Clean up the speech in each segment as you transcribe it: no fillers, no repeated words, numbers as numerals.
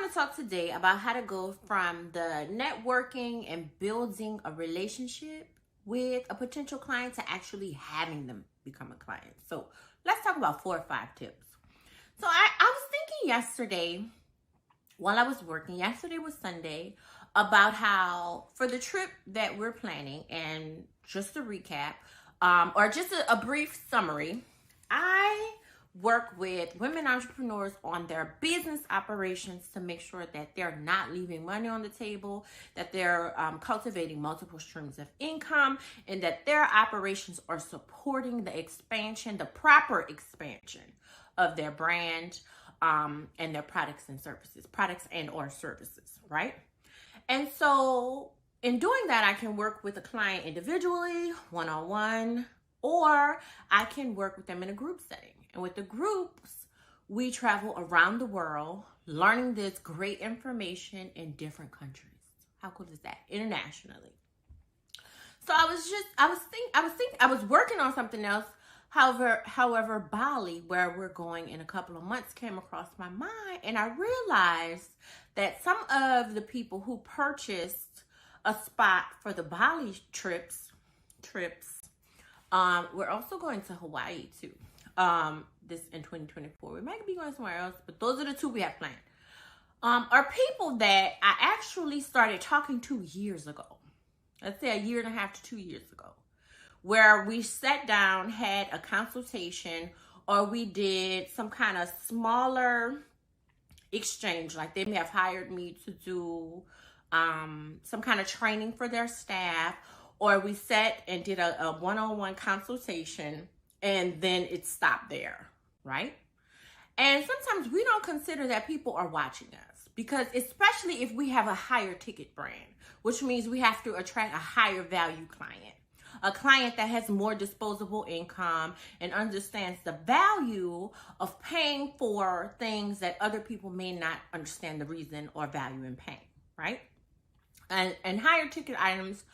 want to talk today about how to go from the networking and building a relationship with a potential client to actually having them become a client. So let's talk about 4 or 5 tips. So I was thinking yesterday while I was working, yesterday was Sunday, about how for the trip that we're planning, and just to recap, or just a brief summary, I work with women entrepreneurs on their business operations to make sure that they're not leaving money on the table, that they're cultivating multiple streams of income, and that their operations are supporting the expansion, the proper expansion of their brand and their products and or services, right? And so in doing that, I can work with a client individually, one-on-one, or I can work with them in a group setting. And with the groups, we travel around the world, learning this great information in different countries. How cool is that? Internationally. So I was working on something else. However, Bali, where we're going in a couple of months, came across my mind, and I realized that some of the people who purchased a spot for the Bali trips, we're also going to Hawaii too. This in 2024. We might be going somewhere else, but those are the 2 we have planned. Are people that I actually started talking to years ago. Let's say 1.5 to 2 years ago, where we sat down, had a consultation, or we did some kind of smaller exchange. Like they may have hired me to do some kind of training for their staff, or we sat and did a one-on-one consultation, and then it stopped there, right? And sometimes we don't consider that people are watching us, because especially if we have a higher ticket brand, which means we have to attract a higher value client, a client that has more disposable income and understands the value of paying for things that other people may not understand the reason or value in paying, right? And higher ticket items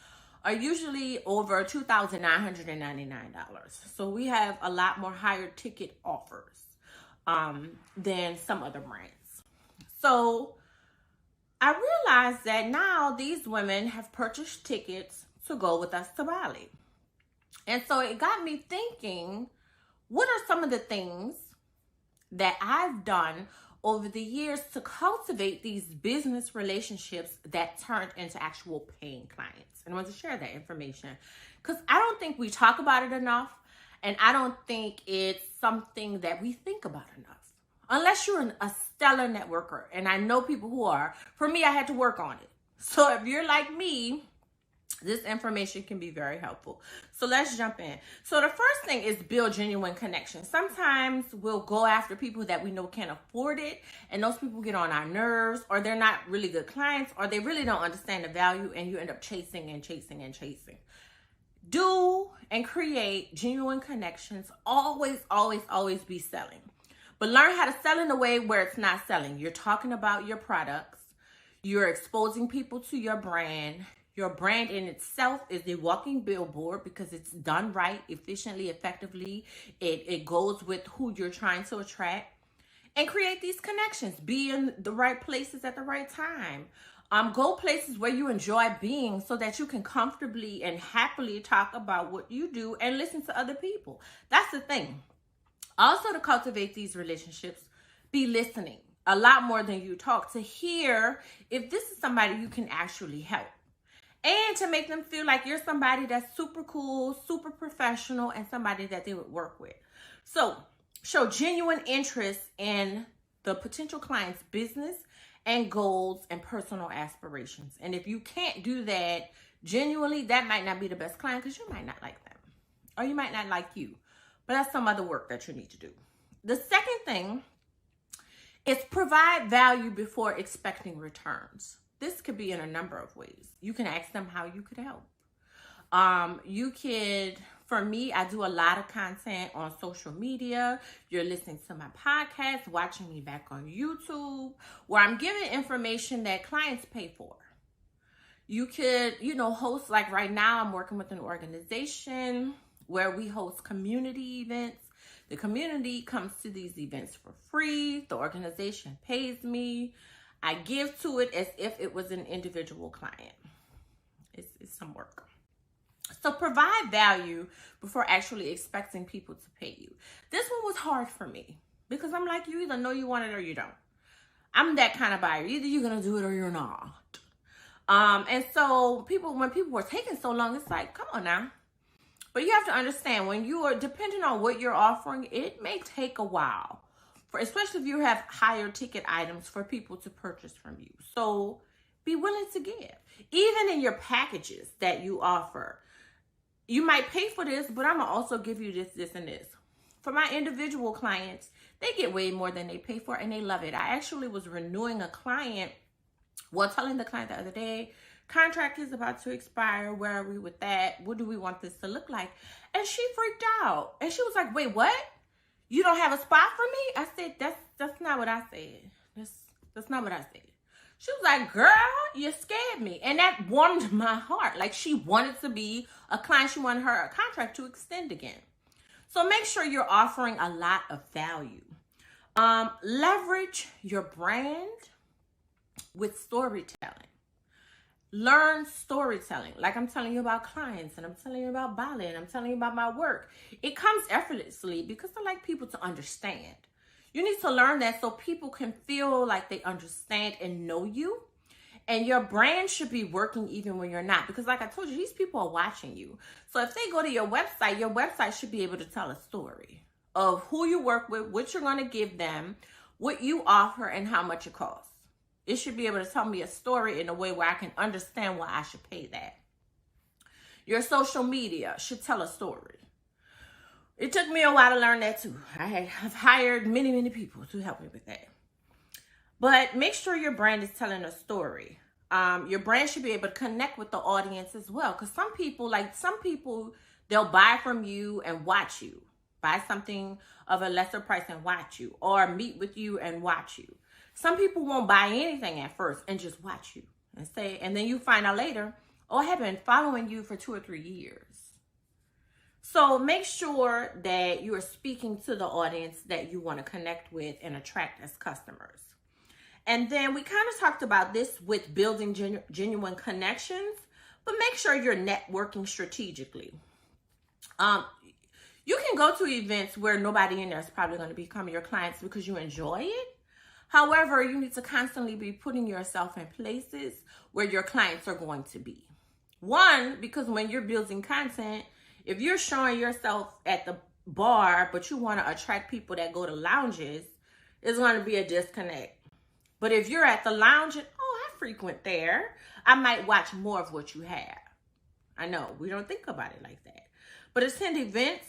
are usually over $2,999. So we have a lot more higher ticket offers than some other brands. So I realized that now these women have purchased tickets to go with us to Bali. And so it got me thinking, what are some of the things that I've done over the years to cultivate these business relationships that turned into actual paying clients? And I want to share that information because I don't think we talk about it enough, and I don't think it's something that we think about enough. Unless you're a stellar networker, and I know people who are. For me, I had to work on it. So if you're like me, this information can be very helpful. So let's jump in. So the first thing is build genuine connections. Sometimes we'll go after people that we know can't afford it, and those people get on our nerves, or they're not really good clients, or they really don't understand the value, and you end up chasing and chasing and chasing. Do and create genuine connections. Always, always, always be selling. But learn how to sell in a way where it's not selling. You're talking about your products. You're exposing people to your brand. Your brand in itself is a walking billboard because it's done right, efficiently, effectively. It goes with who you're trying to attract. And create these connections. Be in the right places at the right time. Go places where you enjoy being so that you can comfortably and happily talk about what you do and listen to other people. That's the thing. Also, to cultivate these relationships, be listening a lot more than you talk, to hear if this is somebody you can actually help. And to make them feel like you're somebody that's super cool, super professional, and somebody that they would work with. So show genuine interest in the potential client's business and goals and personal aspirations. And if you can't do that genuinely, that might not be the best client because you might not like them. Or you might not like you. But that's some other work that you need to do. The second thing is provide value before expecting returns. This could be in a number of ways. You can ask them how you could help. For me, I do a lot of content on social media. You're listening to my podcast, watching me back on YouTube, where I'm giving information that clients pay for. You could, host, like right now, I'm working with an organization where we host community events. The community comes to these events for free. The organization pays me. I give to it as if it was an individual client. It's some work. So provide value before actually expecting people to pay you. This one was hard for me because I'm like, you either know you want it or you don't. I'm that kind of buyer. Either you're going to do it or you're not. And so when people were taking so long, it's like, come on now. But you have to understand, when you are depending on what you're offering, it may take a while, especially if you have higher ticket items, for people to purchase from you. So be willing to give. Even in your packages that you offer, you might pay for this, but I'm going to also give you this, this, and this. For my individual clients, they get way more than they pay for, and they love it. I actually was renewing a client, telling the client the other day, contract is about to expire. Where are we with that? What do we want this to look like? And she freaked out. And she was like, wait, what? You don't have a spot for me? I said, that's not what I said. That's not what I said. She was like, girl, you scared me. And that warmed my heart. Like, she wanted to be a client. She wanted her contract to extend again. So make sure you're offering a lot of value. Leverage your brand with storytelling. Learn storytelling. Like I'm telling you about clients, and I'm telling you about Bali, and I'm telling you about my work. It comes effortlessly because I like people to understand. You need to learn that so people can feel like they understand and know you. And your brand should be working even when you're not. Because like I told you, these people are watching you. So if they go to your website should be able to tell a story of who you work with, what you're going to give them, what you offer, and how much it costs. It should be able to tell me a story in a way where I can understand why I should pay that. Your social media should tell a story. It took me a while to learn that too. I have hired many, many people to help me with that. But make sure your brand is telling a story. Your brand should be able to connect with the audience as well. Because some people, they'll buy from you and watch you. Buy something of a lesser price and watch you. Or meet with you and watch you. Some people won't buy anything at first and just watch you and then you find out later, oh, I have been following you for 2 or 3 years. So make sure that you are speaking to the audience that you want to connect with and attract as customers. And then we kind of talked about this with building genuine connections, but make sure you're networking strategically. You can go to events where nobody in there is probably going to become your clients because you enjoy it. However, you need to constantly be putting yourself in places where your clients are going to be. One, because when you're building content, if you're showing yourself at the bar, but you want to attract people that go to lounges, it's going to be a disconnect. But if you're at the lounge and, oh, I frequent there, I might watch more of what you have. I know, we don't think about it like that. But attend events,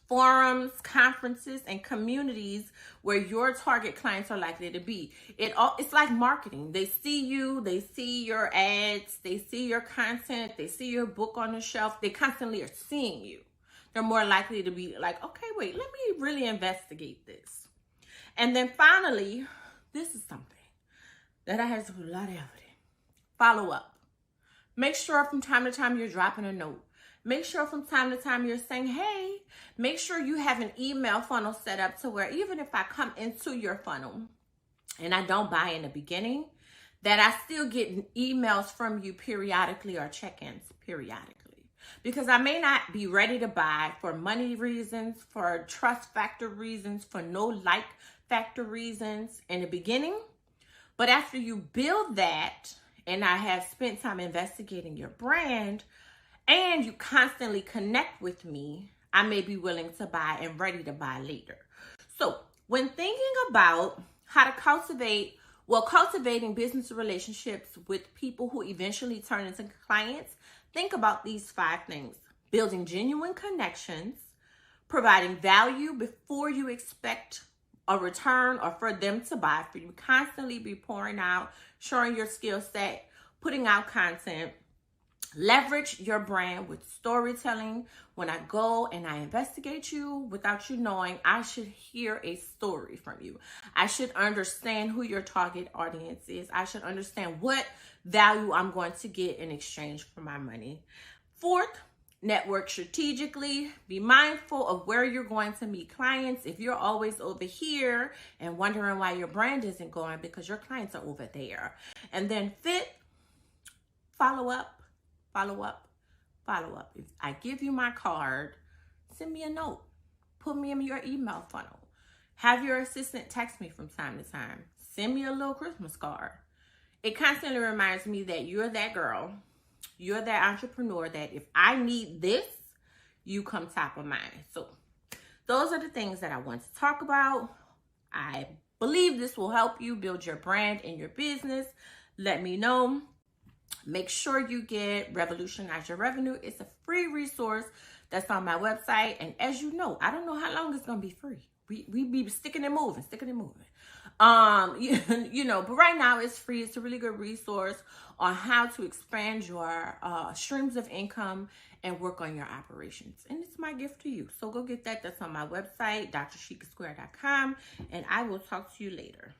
forums, conferences, and communities where your target clients are likely to be. It's like marketing. They see you, they see your ads, they see your content, they see your book on the shelf. They constantly are seeing you. They're more likely to be like, okay, wait, let me really investigate this. And then finally, this is something that I had to put a lot of effort in. Follow up. Make sure from time to time you're dropping a note. Make sure from time to time you're saying, hey, make sure you have an email funnel set up to where even if I come into your funnel and I don't buy in the beginning, that I still get emails from you periodically or check-ins periodically. Because I may not be ready to buy for money reasons, for trust factor reasons, for no like factor reasons in the beginning. But after you build that and I have spent time investigating your brand, and you constantly connect with me, I may be willing to buy and ready to buy later. So when thinking about how to cultivating business relationships with people who eventually turn into clients, think about these 5 things. Building genuine connections, providing value before you expect a return or for them to buy for you. Constantly be pouring out, showing your skill set, putting out content. Leverage your brand with storytelling. When I go and I investigate you without you knowing, I should hear a story from you. I should understand who your target audience is. I should understand what value I'm going to get in exchange for my money. 4th, Network strategically. Be mindful of where you're going to meet clients. If you're always over here and wondering why your brand isn't going, because your clients are over there. And then fifth, follow up, follow up, follow up. If I give you my card, send me a note. Put me in your email funnel. Have your assistant text me from time to time. Send me a little Christmas card. It constantly reminds me that you're that girl. You're that entrepreneur that if I need this, you come top of mind. So those are the things that I want to talk about. I believe this will help you build your brand and your business. Let me know. Make sure you get Revolutionize Your Revenue. It's a free resource that's on my website. And as you know, I don't know how long it's going to be free. We be sticking and moving. You know, but right now it's free. It's a really good resource on how to expand your streams of income and work on your operations. And it's my gift to you. So go get that. That's on my website, drshikasquare.com. And I will talk to you later.